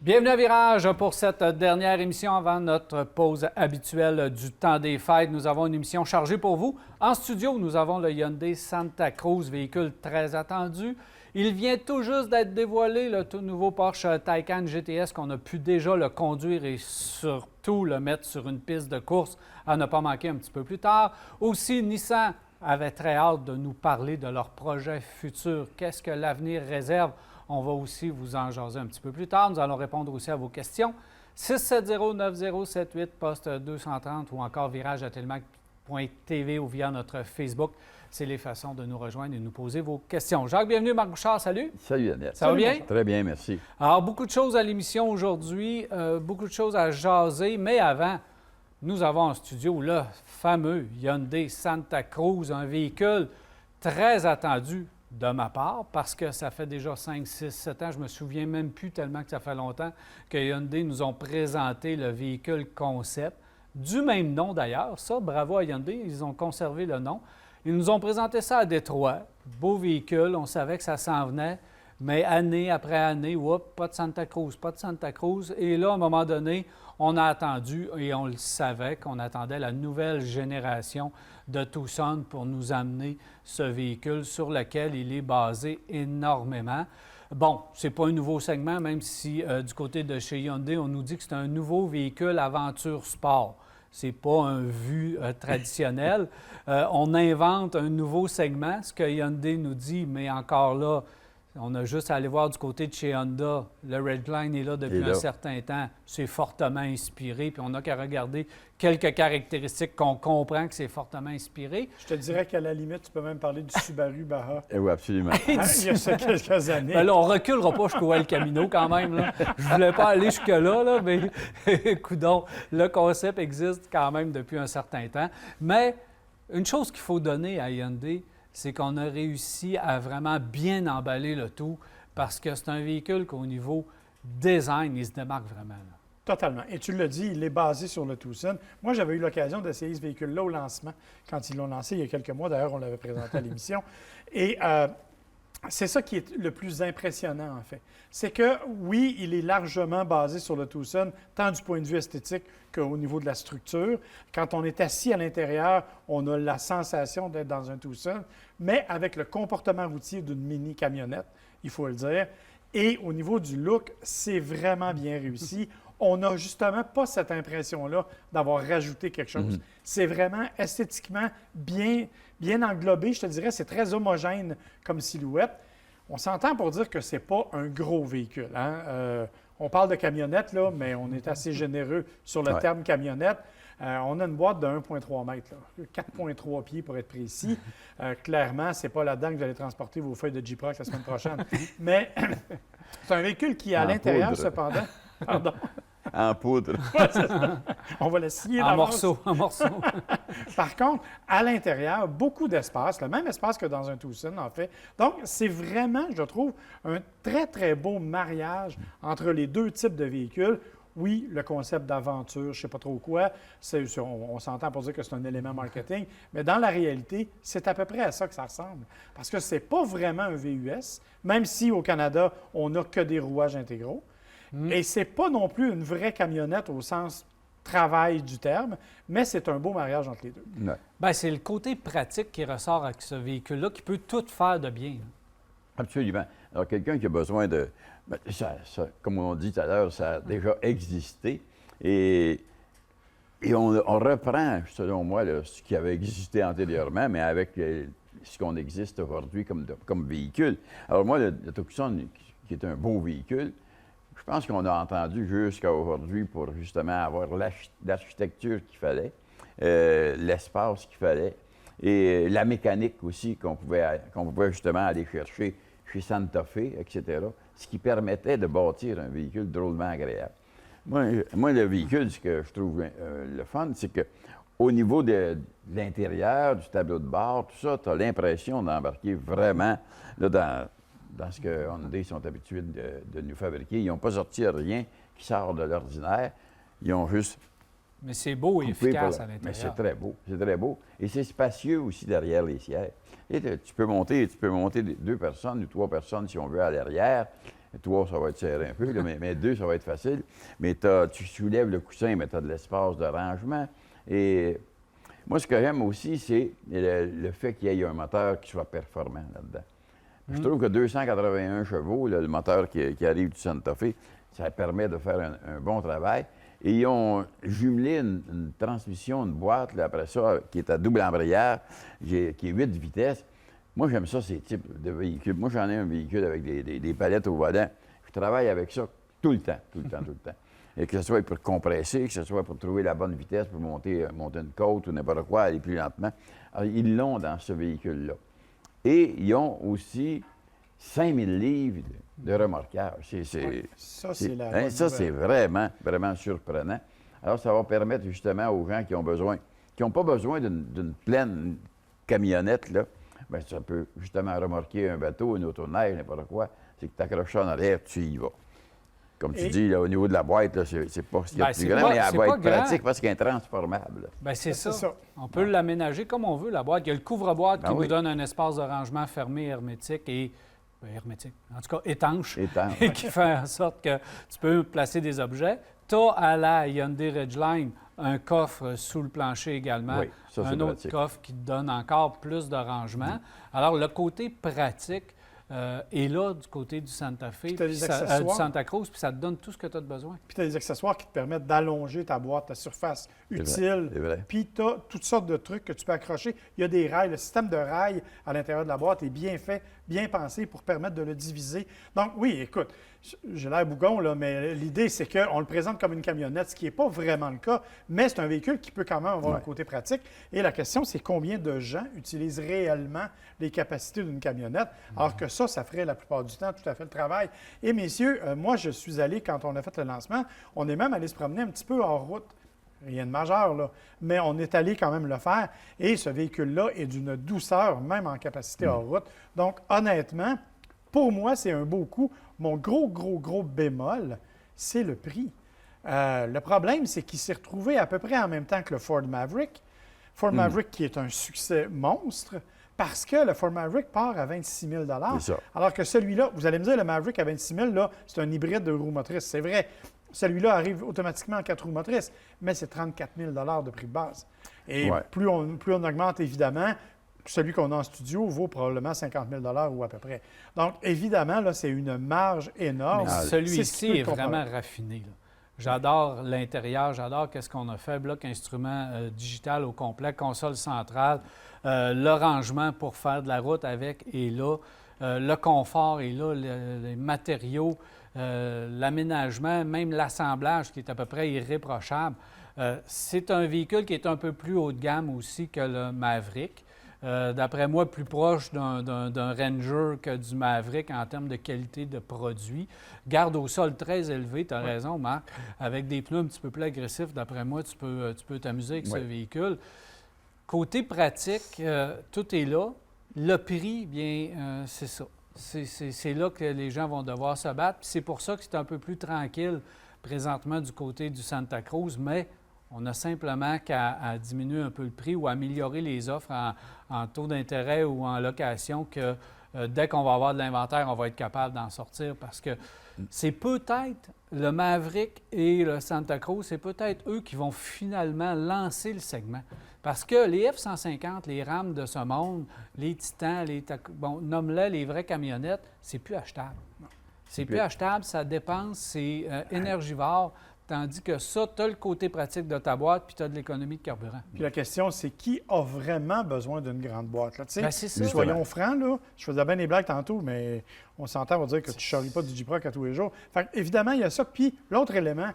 Bienvenue à Virage pour cette dernière émission avant notre pause habituelle du temps des fêtes. Nous avons une émission chargée pour vous. En studio, nous avons le Hyundai Santa Cruz, véhicule très attendu. Il vient tout juste d'être dévoilé, le tout nouveau Porsche Taycan GTS, qu'on a pu déjà le conduire et surtout le mettre sur une piste de course à ne pas manquer un petit peu plus tard. Aussi, Nissan avait très hâte de nous parler de leurs projets futurs. Qu'est-ce que l'avenir réserve? On va aussi vous en jaser un petit peu plus tard. Nous allons répondre aussi à vos questions. 670-9078, poste 230 ou encore virage@telmac.tv ou via notre Facebook. C'est les façons de nous rejoindre et de nous poser vos questions. Jacques, bienvenue. Marc Bouchard, salut. Salut, Daniel. Ça va bien? Très bien, merci. Alors, beaucoup de choses à l'émission aujourd'hui, beaucoup de choses à jaser, mais avant, nous avons en studio le fameux Hyundai Santa Cruz, un véhicule très attendu de ma part, parce que ça fait déjà 5, 6, 7 ans, je me souviens même plus tellement que ça fait longtemps que Hyundai nous ont présenté le véhicule concept, du même nom d'ailleurs. Ça, bravo à Hyundai, ils ont conservé le nom. Ils nous ont présenté ça à Détroit, beau véhicule, on savait que ça s'en venait, mais année après année, pas de Santa Cruz, pas de Santa Cruz. Et là, à un moment donné, on a attendu, et on le savait, qu'on attendait la nouvelle génération de Tucson pour nous amener ce véhicule sur lequel il est basé énormément. Bon, ce n'est pas un nouveau segment, même si du côté de chez Hyundai, on nous dit que c'est un nouveau véhicule aventure sport. Ce n'est pas un vu traditionnel. On invente un nouveau segment, ce que Hyundai nous dit, mais encore là, on a juste à aller voir du côté de chez Honda. Le Redline est là depuis un certain temps. C'est fortement inspiré. Puis on n'a qu'à regarder quelques caractéristiques qu'on comprend que c'est fortement inspiré. Je te dirais qu'à la limite, tu peux même parler du Subaru Baja. Oui, absolument. Il y a ça quelques années. Ben là, on ne reculera pas jusqu'au El Camino quand même. Là. Je ne voulais pas aller jusque-là, mais coudonc, le concept existe quand même depuis un certain temps. Mais une chose qu'il faut donner à Hyundai, c'est qu'on a réussi à vraiment bien emballer le tout parce que c'est un véhicule qu'au niveau design, il se démarque vraiment. Là. Totalement. Et tu l'as dit, il est basé sur le Tucson. Moi, j'avais eu l'occasion d'essayer ce véhicule-là au lancement, quand ils l'ont lancé il y a quelques mois. D'ailleurs, on l'avait présenté à l'émission. Et c'est ça qui est le plus impressionnant, en fait. C'est que, oui, il est largement basé sur le Tucson, tant du point de vue esthétique qu'au niveau de la structure. Quand on est assis à l'intérieur, on a la sensation d'être dans un Tucson, mais avec le comportement routier d'une mini-camionnette, il faut le dire. Et au niveau du look, c'est vraiment bien réussi. On n'a justement pas cette impression-là d'avoir rajouté quelque chose. C'est vraiment esthétiquement bien englobé, je te dirais. C'est très homogène comme silhouette. On s'entend pour dire que ce n'est pas un gros véhicule. Hein? On parle de camionnette, là, mais on est assez généreux sur le terme camionnette. On a une boîte de 1,3 mètres, 4,3 pieds pour être précis. Clairement, ce n'est pas là-dedans que vous allez transporter vos feuilles de J-Proc la semaine prochaine. Mais c'est un véhicule qui, à l'intérieur, cependant... Pardon. En poudre. Ouais, c'est ça. On va la scier en morceaux. Par contre, à l'intérieur, beaucoup d'espace, le même espace que dans un Tucson, en fait. Donc, c'est vraiment, je trouve, un très, très beau mariage entre les deux types de véhicules. Oui, le concept d'aventure, je ne sais pas trop quoi, on s'entend pour dire que c'est un élément marketing, mais dans la réalité, c'est à peu près à ça que ça ressemble. Parce que ce n'est pas vraiment un VUS, même si au Canada, on n'a que des rouages intégraux. Et ce n'est pas non plus une vraie camionnette au sens travail du terme, mais c'est un beau mariage entre les deux. Ouais. Bien, c'est le côté pratique qui ressort avec ce véhicule-là qui peut tout faire de bien. Absolument. Alors, quelqu'un qui a besoin de... comme on dit tout à l'heure, ça a déjà existé. Et on reprend, selon moi, là, ce qui avait existé antérieurement, mais avec ce qu'on existe aujourd'hui comme véhicule. Alors moi, le Tucson, qui est un beau véhicule, je pense qu'on a entendu jusqu'à aujourd'hui pour justement avoir l'architecture qu'il fallait, l'espace qu'il fallait et la mécanique aussi qu'on pouvait justement aller chercher chez Santa Fe, etc., ce qui permettait de bâtir un véhicule drôlement agréable. Moi le véhicule, ce que je trouve le fun, c'est qu'au niveau de l'intérieur, du tableau de bord, tout ça, tu as l'impression d'embarquer vraiment là, dans ce que Hyundai sont habitués de nous fabriquer. Ils n'ont pas sorti rien qui sort de l'ordinaire. Ils ont juste... Mais c'est beau et efficace à l'intérieur. Mais c'est très beau, c'est très beau. Et c'est spacieux aussi derrière les sièges. Et tu peux monter 2 personnes ou 3 personnes, si on veut, à l'arrière. 3, ça va être serré un peu, là, mais 2, ça va être facile. Mais tu soulèves le coussin, mais tu as de l'espace de rangement. Et moi, ce que j'aime aussi, c'est le fait qu'il y ait un moteur qui soit performant là-dedans. Je trouve que 281 chevaux, là, le moteur qui arrive du Santa Fe, ça permet de faire un bon travail. Et ils ont jumelé une transmission, une boîte, là, après ça, qui est à double embrayage, qui est 8 vitesses. Moi, j'aime ça, ces types de véhicules. Moi, j'en ai un véhicule avec des palettes au volant. Je travaille avec ça tout le temps. Et que ce soit pour compresser, que ce soit pour trouver la bonne vitesse pour monter une côte ou n'importe quoi, aller plus lentement. Alors, ils l'ont dans ce véhicule-là. Et ils ont aussi 5000 livres de remorquage. Ça, c'est la Ça, bonne c'est nouvelle. vraiment surprenant. Alors, ça va permettre justement aux gens qui n'ont pas besoin d'une pleine camionnette, là, bien, ça peut justement remorquer un bateau, une autoneige, n'importe quoi. C'est que tu accroches ça en arrière, tu y vas. Comme tu dis, là, au niveau de la boîte, là, c'est pas ce qu'il y a de plus grand, mais elle va être pratique parce qu'elle est transformable. Bien, c'est ça. On peut l'aménager comme on veut, la boîte. Il y a le couvre-boîte qui nous donne un espace de rangement fermé, hermétique et... hermétique, en tout cas étanche. Qui fait en sorte que tu peux placer des objets. Tu as à la Hyundai Ridgeline un coffre sous le plancher également. Oui, ça, un autre pratique. coffre qui te donne encore plus de rangement. Alors, le côté pratique est là du côté du Santa Fe, du Santa Cruz, puis ça te donne tout ce que tu as besoin. Puis tu as des accessoires qui te permettent d'allonger ta boîte, ta surface utile. C'est vrai. Puis tu as toutes sortes de trucs que tu peux accrocher. Il y a des rails. Le système de rails à l'intérieur de la boîte est bien fait, bien pensé pour permettre de le diviser. Donc, oui, écoute, j'ai l'air bougon, là, mais l'idée, c'est qu'on le présente comme une camionnette, ce qui n'est pas vraiment le cas, mais c'est un véhicule qui peut quand même avoir un côté pratique. Et la question, c'est combien de gens utilisent réellement les capacités d'une camionnette, alors que ça ferait la plupart du temps tout à fait le travail. Et messieurs, moi, je suis allé, quand on a fait le lancement, on est même allé se promener un petit peu hors route. Rien de majeur, là. Mais on est allé quand même le faire. Et ce véhicule-là est d'une douceur, même en capacité hors route. Donc, honnêtement, pour moi, c'est un beau coup. Mon gros bémol, c'est le prix. Le problème, c'est qu'il s'est retrouvé à peu près en même temps que le Ford Maverick. Ford Maverick qui est un succès monstre parce que le Ford Maverick part à 26 000 C'est ça. alors que celui-là, vous allez me dire, le Maverick à 26 000 là, c'est un hybride de roues motrices. C'est vrai. Celui-là arrive automatiquement en 4 roues motrices, mais c'est 34 000 de prix de base. Et plus on augmente, évidemment, celui qu'on a en studio vaut probablement 50 000 ou à peu près. Donc, évidemment, là, c'est une marge énorme. Celui-ci est vraiment raffiné, là. J'adore l'intérieur, j'adore qu'est-ce qu'on a fait, bloc instrument digital au complet, console centrale, le rangement pour faire de la route avec est là, le confort est là, les matériaux, l'aménagement, même l'assemblage qui est à peu près irréprochable. C'est un véhicule qui est un peu plus haut de gamme aussi que le Maverick. D'après moi, plus proche d'un Ranger que du Maverick en termes de qualité de produit. Garde au sol très élevé, tu as raison, Marc. Avec des pneus un petit peu plus agressifs, d'après moi, tu peux t'amuser avec ce véhicule. Côté pratique, tout est là. Le prix, bien, c'est ça. C'est là que les gens vont devoir se battre. Puis c'est pour ça que c'est un peu plus tranquille présentement du côté du Santa Cruz, mais on a simplement qu'à diminuer un peu le prix ou améliorer les offres en taux d'intérêt ou en location que dès qu'on va avoir de l'inventaire, on va être capable d'en sortir parce que c'est peut-être le Maverick et le Santa Cruz, c'est peut-être eux qui vont finalement lancer le segment. Parce que les F-150, les Ram de ce monde, les Titans, nomme-les les vraies camionnettes, c'est plus achetable. C'est plus achetable, ça dépense, c'est énergivore. Tandis que ça, tu as le côté pratique de ta boîte, puis tu as de l'économie de carburant. Puis la question, c'est qui a vraiment besoin d'une grande boîte? Là? Bien, c'est ça. Soyons francs, là. Je faisais bien des blagues tantôt, mais on s'entend pour dire que tu ne charries pas du J-Proc à tous les jours. Fait évidemment, il y a ça. Puis l'autre élément,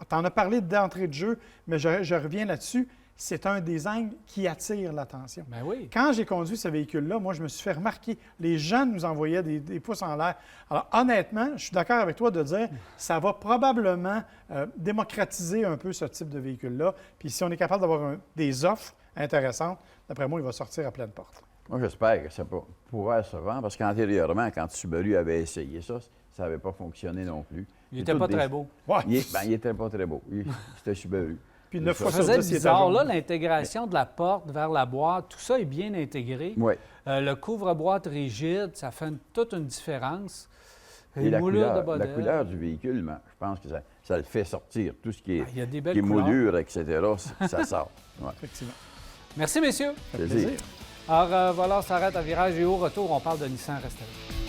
tu en as parlé d'entrée de jeu, mais je reviens là-dessus. C'est un design qui attire l'attention. Bien oui. Quand j'ai conduit ce véhicule-là, moi, je me suis fait remarquer. Les gens nous envoyaient des pouces en l'air. Alors, honnêtement, je suis d'accord avec toi de dire ça va probablement démocratiser un peu ce type de véhicule-là. Puis si on est capable d'avoir des offres intéressantes, d'après moi, il va sortir à pleine porte. Moi, j'espère que ça pourra se vendre parce qu'antérieurement, quand Subaru avait essayé ça n'avait pas fonctionné non plus. Il n'était pas très beau. Ouais. Il n'était pas très beau. C'était Subaru. Puis 9 fois ça sur faisait 10, bizarre. Là, l'intégration de la porte vers la boîte, tout ça est bien intégré. Oui. Le couvre-boîte rigide, ça fait toute une différence. Et la moulure de couleur, modèle. la couleur du véhicule, ben, je pense que ça le fait sortir. Tout ce qui est, Il y a des qui est belles couleurs. moulure, etc., ça sort. Ouais. Effectivement. Merci, messieurs. Ça fait Plaisir. plaisir. Alors, voilà, on s'arrête à Virage et au retour, on parle de Nissan. Restez là.